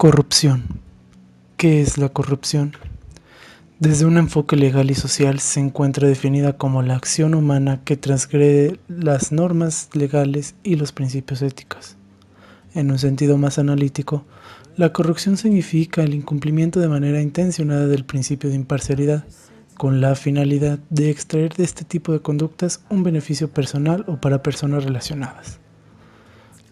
Corrupción. ¿Qué es la corrupción? Desde un enfoque legal y social se encuentra definida como la acción humana que transgrede las normas legales y los principios éticos. En un sentido más analítico, la corrupción significa el incumplimiento de manera intencionada del principio de imparcialidad, con la finalidad de extraer de este tipo de conductas un beneficio personal o para personas relacionadas.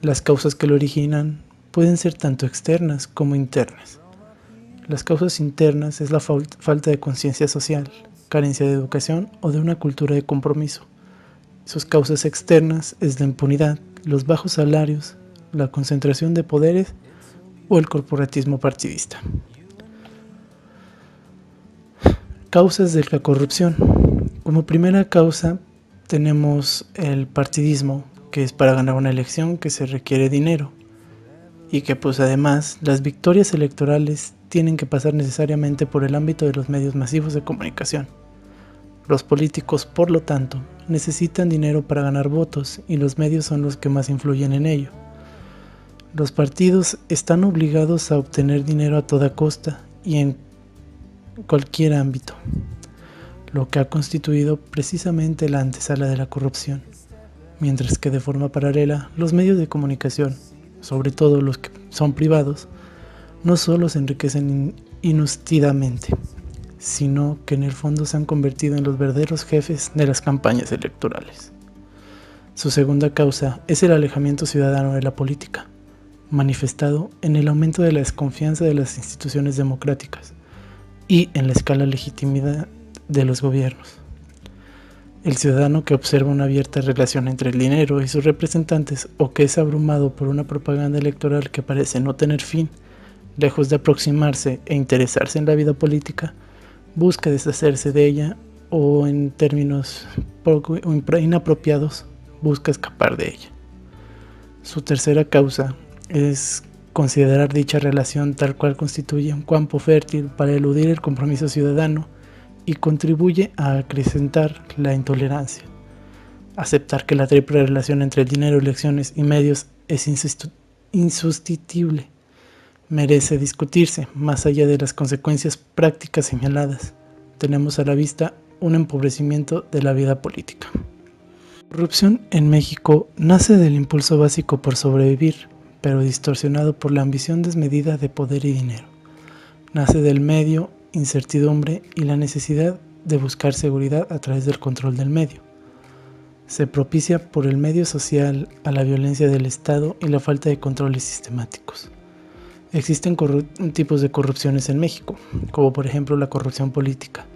Las causas que lo originan pueden ser tanto externas como internas. Las causas internas es la falta de conciencia social, carencia de educación o de una cultura de compromiso. Sus causas externas es la impunidad, los bajos salarios, la concentración de poderes o el corporatismo partidista. Causas de la corrupción. Como primera causa tenemos el partidismo, que es para ganar una elección que se requiere dinero y que pues además las victorias electorales tienen que pasar necesariamente por el ámbito de los medios masivos de comunicación. Los políticos, por lo tanto, necesitan dinero para ganar votos y los medios son los que más influyen en ello. Los partidos están obligados a obtener dinero a toda costa y en cualquier ámbito, lo que ha constituido precisamente la antesala de la corrupción, mientras que de forma paralela los medios de comunicación, sobre todo los que son privados, no solo se enriquecen inustidamente, sino que en el fondo se han convertido en los verdaderos jefes de las campañas electorales. Su segunda causa es el alejamiento ciudadano de la política, manifestado en el aumento de la desconfianza de las instituciones democráticas y en la escala legitimidad de los gobiernos. El ciudadano que observa una abierta relación entre el dinero y sus representantes o que es abrumado por una propaganda electoral que parece no tener fin, lejos de aproximarse e interesarse en la vida política, busca deshacerse de ella o en términos poco inapropiados, busca escapar de ella. Su tercera causa es considerar dicha relación tal cual constituye un campo fértil para eludir el compromiso ciudadano y contribuye a acrecentar la intolerancia. Aceptar que la triple relación entre el dinero, elecciones y medios es insustituible merece discutirse más allá de las consecuencias prácticas señaladas. Tenemos a la vista un empobrecimiento de la vida política. La corrupción en México nace del impulso básico por sobrevivir, pero distorsionado por la ambición desmedida de poder y dinero. Nace del medio, incertidumbre y la necesidad de buscar seguridad a través del control del medio. Se propicia por el medio social a la violencia del Estado y la falta de controles sistemáticos. Existen tipos de corrupciones en México, como por ejemplo la corrupción política,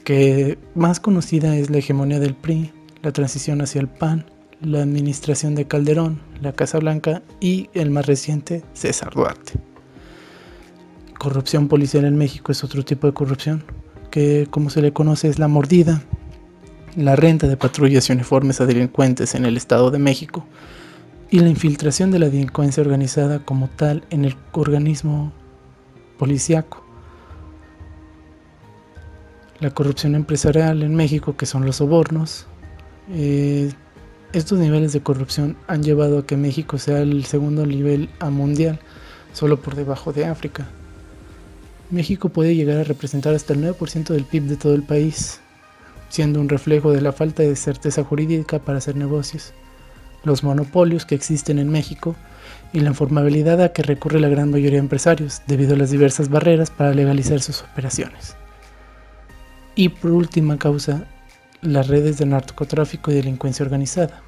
que más conocida es la hegemonía del PRI, la transición hacia el PAN, la administración de Calderón, la Casa Blanca y el más reciente, César Duarte. Corrupción policial en México es otro tipo de corrupción, que como se le conoce es la mordida, la renta de patrullas y uniformes a delincuentes en el Estado de México y la infiltración de la delincuencia organizada como tal en el organismo policíaco. La corrupción empresarial en México, que son los sobornos. Estos niveles de corrupción han llevado a que México sea el segundo nivel mundial, solo por debajo de África. México puede llegar a representar hasta el 9% del PIB de todo el país, siendo un reflejo de la falta de certeza jurídica para hacer negocios, los monopolios que existen en México y la informabilidad a que recurre la gran mayoría de empresarios debido a las diversas barreras para legalizar sus operaciones. Y por última causa, las redes de narcotráfico y delincuencia organizada,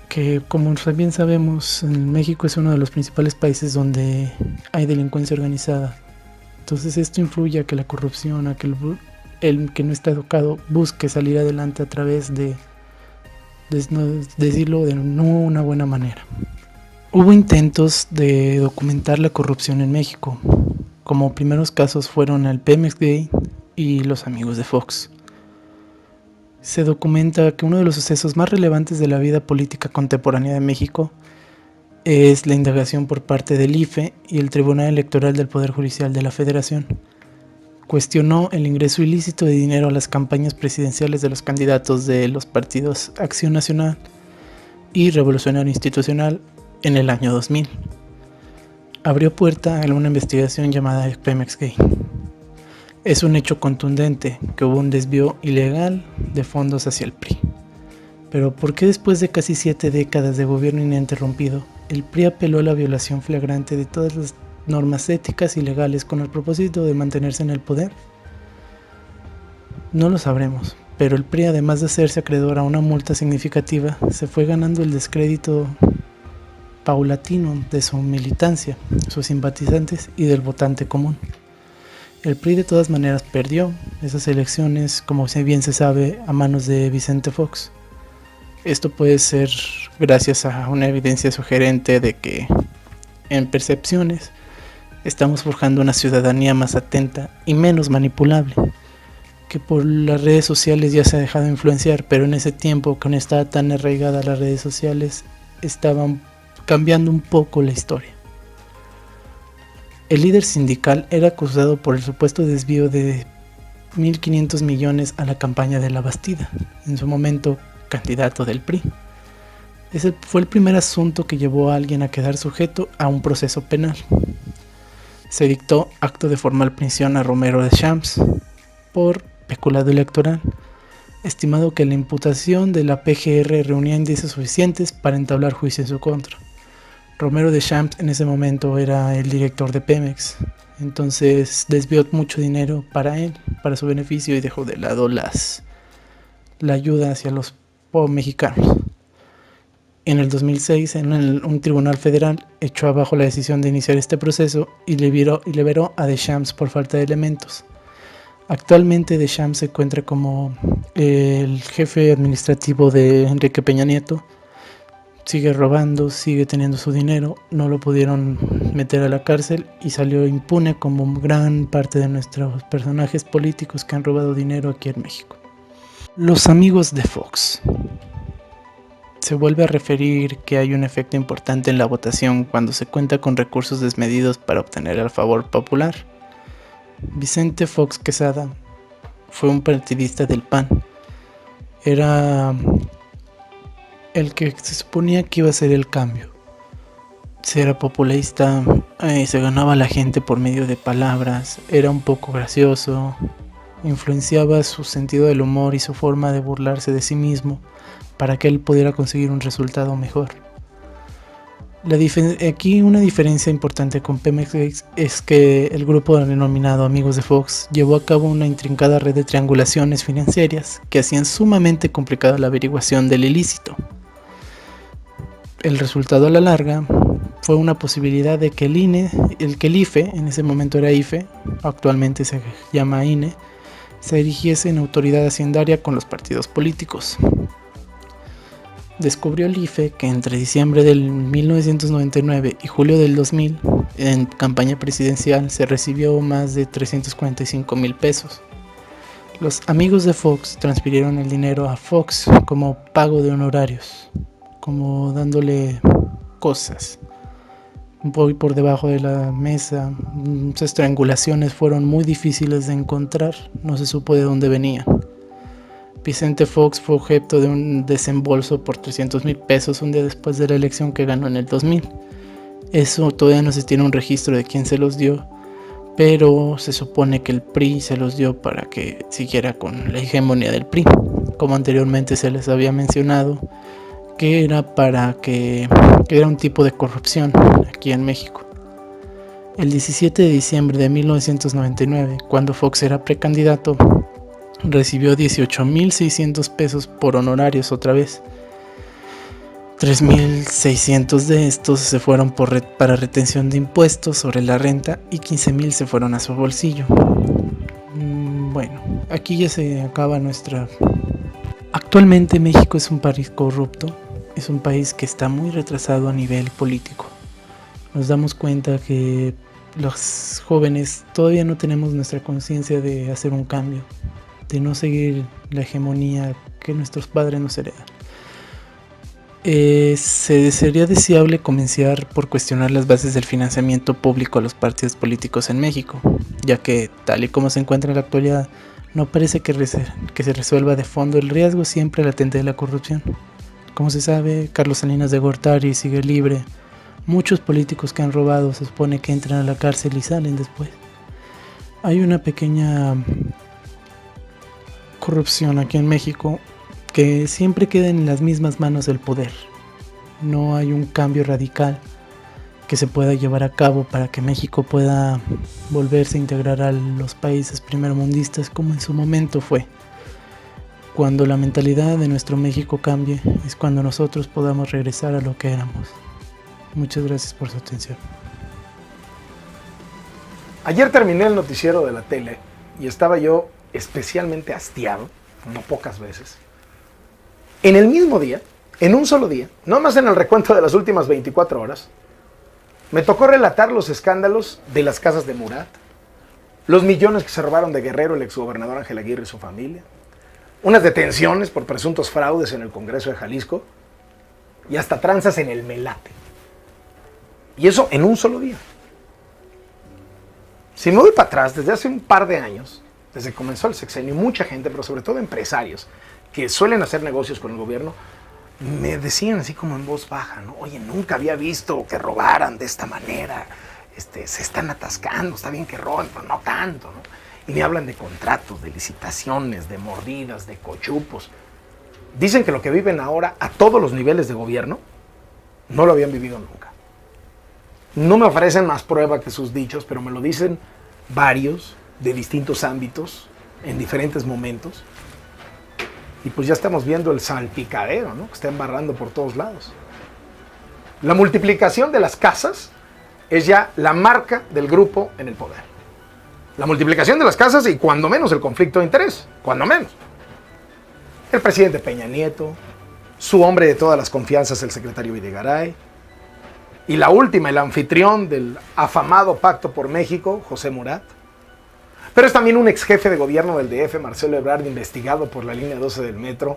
que como bien sabemos, en México es uno de los principales países donde hay delincuencia organizada. Entonces esto influye a que la corrupción, a que el que no está educado busque salir adelante a través de decirlo de no una buena manera. Hubo intentos de documentar la corrupción en México. Como primeros casos fueron el Pemex Gate y los amigos de Fox. Se documenta que uno de los sucesos más relevantes de la vida política contemporánea de México es la indagación por parte del IFE y el Tribunal Electoral del Poder Judicial de la Federación. Cuestionó el ingreso ilícito de dinero a las campañas presidenciales de los candidatos de los partidos Acción Nacional y Revolucionario Institucional en el año 2000. abrió puerta a una investigación llamada Pemex Gate. Es un hecho contundente que hubo un desvío ilegal de fondos hacia el PRI. Pero ¿por qué después de casi 7 décadas de gobierno ininterrumpido, el PRI apeló a la violación flagrante de todas las normas éticas y legales con el propósito de mantenerse en el poder? No lo sabremos, pero el PRI, además de hacerse acreedor a una multa significativa, se fue ganando el descrédito paulatino de su militancia, sus simpatizantes y del votante común. El PRI de todas maneras perdió esas elecciones, como bien se sabe, a manos de Vicente Fox. Esto puede ser gracias a una evidencia sugerente de que, en percepciones, estamos forjando una ciudadanía más atenta y menos manipulable, que por las redes sociales ya se ha dejado influenciar, pero en ese tiempo, que no estaba tan arraigada a las redes sociales, estaban cambiando un poco la historia. El líder sindical era acusado por el supuesto desvío de 1.500 millones a la campaña de La Bastida, en su momento candidato del PRI. Ese fue el primer asunto que llevó a alguien a quedar sujeto a un proceso penal. Se dictó acto de formal prisión a Romero de Champs por peculado electoral, estimado que la imputación de la PGR reunía indicios suficientes para entablar juicio en su contra. Romero de Champs en ese momento era el director de Pemex, entonces desvió mucho dinero para él, para su beneficio, y dejó de lado la ayuda hacia los mexicanos. En el 2006, un tribunal federal echó abajo la decisión de iniciar este proceso y liberó a Deschamps por falta de elementos. Actualmente Deschamps se encuentra como el jefe administrativo de Enrique Peña Nieto. Sigue robando, sigue teniendo su dinero, no lo pudieron meter a la cárcel y salió impune como gran parte de nuestros personajes políticos que han robado dinero aquí en México. Los amigos de Fox. Se vuelve a referir que hay un efecto importante en la votación cuando se cuenta con recursos desmedidos para obtener el favor popular. Vicente Fox Quesada fue un partidista del PAN. Era el que se suponía que iba a ser el cambio. Era populista, se ganaba a la gente por medio de palabras, era un poco gracioso, influenciaba su sentido del humor y su forma de burlarse de sí mismo para que él pudiera conseguir un resultado mejor. Aquí una diferencia importante con Pemex es que el grupo denominado Amigos de Fox llevó a cabo una intrincada red de triangulaciones financieras que hacían sumamente complicada la averiguación del ilícito. El resultado a la larga fue una posibilidad de que el IFE, en ese momento era IFE, actualmente se llama INE, se erigiese en autoridad haciendaria con los partidos políticos. Descubrió el IFE que entre diciembre del 1999 y julio del 2000, en campaña presidencial, se recibió más de 345,000 pesos. Los amigos de Fox transfirieron el dinero a Fox como pago de honorarios, como dándole cosas. Voy por debajo de la mesa. Esas triangulaciones fueron muy difíciles de encontrar, no se supo de dónde venían. Vicente Fox fue objeto de un desembolso por 300,000 pesos un día después de la elección que ganó en el 2000. Eso todavía no se tiene un registro de quién se los dio, pero se supone que el PRI se los dio para que siguiera con la hegemonía del PRI, como anteriormente se les había mencionado, que era que era un tipo de corrupción aquí en México. El 17 de diciembre de 1999, cuando Fox era precandidato, recibió 18,600 pesos por honorarios otra vez. 3,600 de estos se fueron para retención de impuestos sobre la renta y 15,000 se fueron a su bolsillo. Bueno, aquí ya se acaba nuestra... Actualmente México es un país corrupto, es un país que está muy retrasado a nivel político. Nos damos cuenta que los jóvenes todavía no tenemos nuestra conciencia de hacer un cambio, de no seguir la hegemonía que nuestros padres nos heredan. Sería deseable comenzar por cuestionar las bases del financiamiento público a los partidos políticos en México, ya que, tal y como se encuentra en la actualidad, no parece que se resuelva de fondo el riesgo siempre latente de la corrupción. Como se sabe, Carlos Salinas de Gortari sigue libre, Muchos políticos que han robado se supone que entran a la cárcel y salen después. Hay una pequeña corrupción aquí en México que siempre queda en las mismas manos del poder. No hay un cambio radical que se pueda llevar a cabo para que México pueda volverse a integrar a los países primermundistas como en su momento fue. Cuando la mentalidad de nuestro México cambie es cuando nosotros podamos regresar a lo que éramos. Muchas gracias por su atención. Ayer terminé el noticiero de la tele y estaba yo especialmente hastiado, como pocas veces. En el mismo día, en un solo día, no más en el recuento de las últimas 24 horas, me tocó relatar los escándalos de las casas de Murat, los millones que se robaron de Guerrero el exgobernador Ángel Aguirre y su familia, unas detenciones por presuntos fraudes en el Congreso de Jalisco y hasta tranzas en el Melate. Y eso en un solo día. Si me voy para atrás, desde hace un par de años, desde que comenzó el sexenio, mucha gente, pero sobre todo empresarios que suelen hacer negocios con el gobierno, me decían así como en voz baja, ¿no? Oye, nunca había visto que robaran de esta manera, se están atascando, está bien que roben, pero no tanto, ¿no? Y me hablan de contratos, de licitaciones, de mordidas, de cochupos. Dicen que lo que viven ahora a todos los niveles de gobierno no lo habían vivido nunca. No me ofrecen más prueba que sus dichos, pero me lo dicen varios de distintos ámbitos, en diferentes momentos. Y pues ya estamos viendo el salpicadero, ¿no? Que está embarrando por todos lados. La multiplicación de las casas es ya la marca del grupo en el poder. La multiplicación de las casas y cuando menos el conflicto de interés, cuando menos. El presidente Peña Nieto, su hombre de todas las confianzas, el secretario Videgaray, y la última, el anfitrión del afamado Pacto por México, José Murat. Pero es también un ex jefe de gobierno del DF, Marcelo Ebrard, investigado por la línea 12 del metro,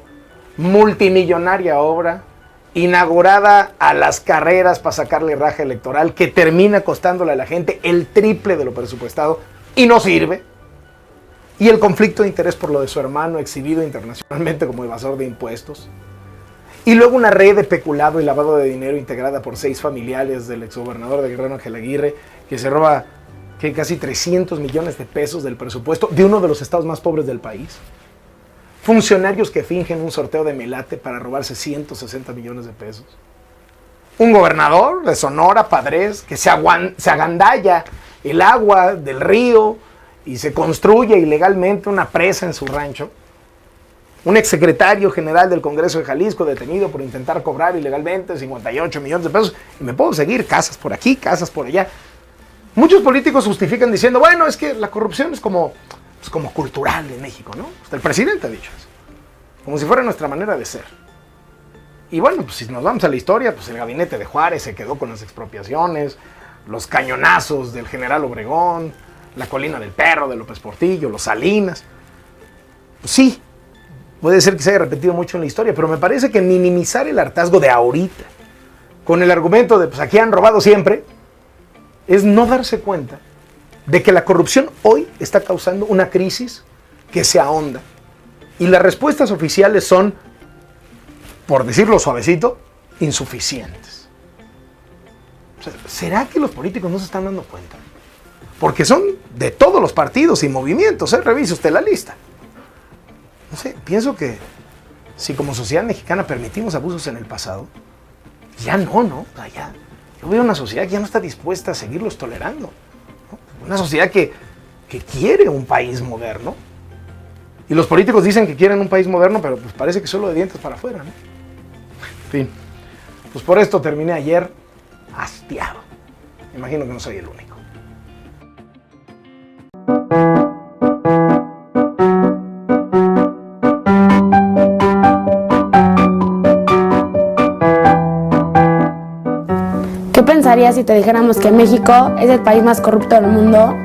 multimillonaria obra, inaugurada a las carreras para sacarle raja electoral, que termina costándole a la gente el triple de lo presupuestado y no sirve. Y el conflicto de interés por lo de su hermano, exhibido internacionalmente como evasor de impuestos. Y luego una red de peculado y lavado de dinero integrada por 6 familiares del exgobernador de Guerrero, Ángel Aguirre, que se roba casi 300 millones de pesos del presupuesto de uno de los estados más pobres del país. Funcionarios que fingen un sorteo de Melate para robarse 160 millones de pesos. Un gobernador de Sonora, Padres, que se agandalla el agua del río y se construye ilegalmente una presa en su rancho. Un exsecretario general del Congreso de Jalisco detenido por intentar cobrar ilegalmente 58 millones de pesos. Y me puedo seguir, casas por aquí, casas por allá. Muchos políticos justifican diciendo, bueno, es que la corrupción es como cultural en México, ¿no? Hasta el presidente ha dicho eso. Como si fuera nuestra manera de ser. Y bueno, pues si nos vamos a la historia, pues el gabinete de Juárez se quedó con las expropiaciones, los cañonazos del general Obregón, la colina del Perro de López Portillo, los Salinas. Pues sí, puede ser que se haya repetido mucho en la historia, pero me parece que minimizar el hartazgo de ahorita, con el argumento de, pues aquí han robado siempre, es no darse cuenta de que la corrupción hoy está causando una crisis que se ahonda. Y las respuestas oficiales son, por decirlo suavecito, insuficientes. O sea, ¿será que los políticos no se están dando cuenta? Porque son de todos los partidos y movimientos, ¿eh? Revise usted la lista. No sé, pienso que si como sociedad mexicana permitimos abusos en el pasado, ya no, o sea, ya. Yo veo una sociedad que ya no está dispuesta a seguirlos tolerando, ¿no? Una sociedad que quiere un país moderno. Y los políticos dicen que quieren un país moderno, pero pues parece que solo de dientes para afuera, ¿no? En fin, pues por esto terminé ayer hastiado. Me imagino que no soy el único. ¿Qué pensarías si te dijéramos que México es el país más corrupto del mundo?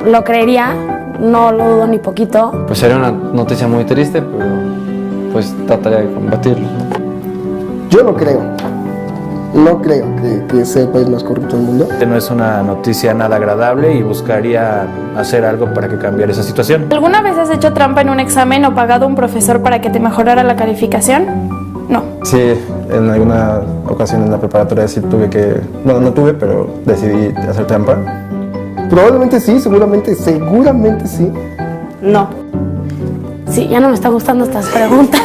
¿Lo creería? No lo dudo ni poquito. Pues sería una noticia muy triste, pero pues trataría de combatirlo, ¿no? Yo no creo. No creo que sea el país más corrupto del mundo. No es una noticia nada agradable y buscaría hacer algo para que cambiara esa situación. ¿Alguna vez has hecho trampa en un examen o pagado a un profesor para que te mejorara la calificación? No. Sí, en alguna ocasión en la preparatoria sí tuve que, bueno, no tuve, pero decidí hacer trampa. Probablemente sí, seguramente sí. No. Sí, ya no me están gustando estas preguntas.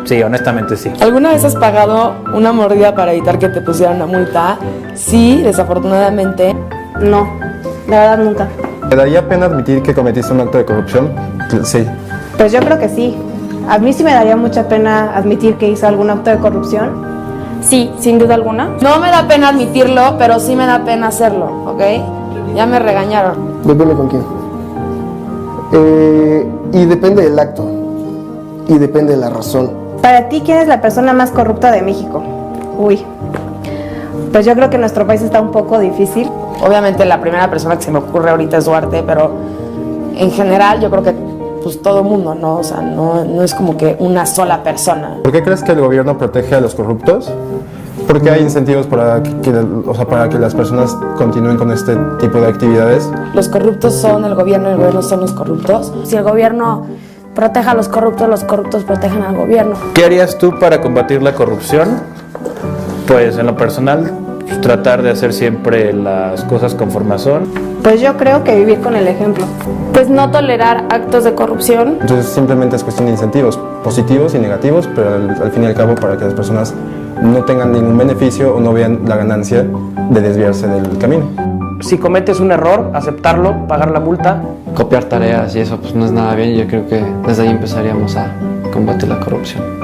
Sí, honestamente sí. ¿Alguna vez has pagado una mordida para evitar que te pusieran una multa? Sí, desafortunadamente. No, la verdad nunca. ¿Te daría pena admitir que cometiste un acto de corrupción? Sí. Pues yo creo que sí. A mí sí me daría mucha pena admitir que hice algún acto de corrupción. Sí, sin duda alguna. No me da pena admitirlo, pero sí me da pena hacerlo, ¿ok? Ya me regañaron. Depende con quién. Y depende del acto. Y depende de la razón. Para ti, ¿quién es la persona más corrupta de México? Uy, pues yo creo que nuestro país está un poco difícil. Obviamente la primera persona que se me ocurre ahorita es Duarte, pero en general yo creo que pues todo mundo, ¿no? O sea, no es como que una sola persona. ¿Por qué crees que el gobierno protege a los corruptos? Porque hay incentivos para para que las personas continúen con este tipo de actividades. Los corruptos son el gobierno son los corruptos. Si el gobierno protege a los corruptos protegen al gobierno. ¿Qué harías tú para combatir la corrupción? Pues en lo personal, tratar de hacer siempre las cosas conforme son. Pues yo creo que vivir con el ejemplo. Pues no tolerar actos de corrupción. Entonces simplemente es cuestión de incentivos, positivos y negativos, pero al fin y al cabo para que las personas no tengan ningún beneficio o no vean la ganancia de desviarse del camino. Si cometes un error, aceptarlo, pagar la multa. Copiar tareas y eso pues no es nada bien. Yo creo que desde ahí empezaríamos a combatir la corrupción.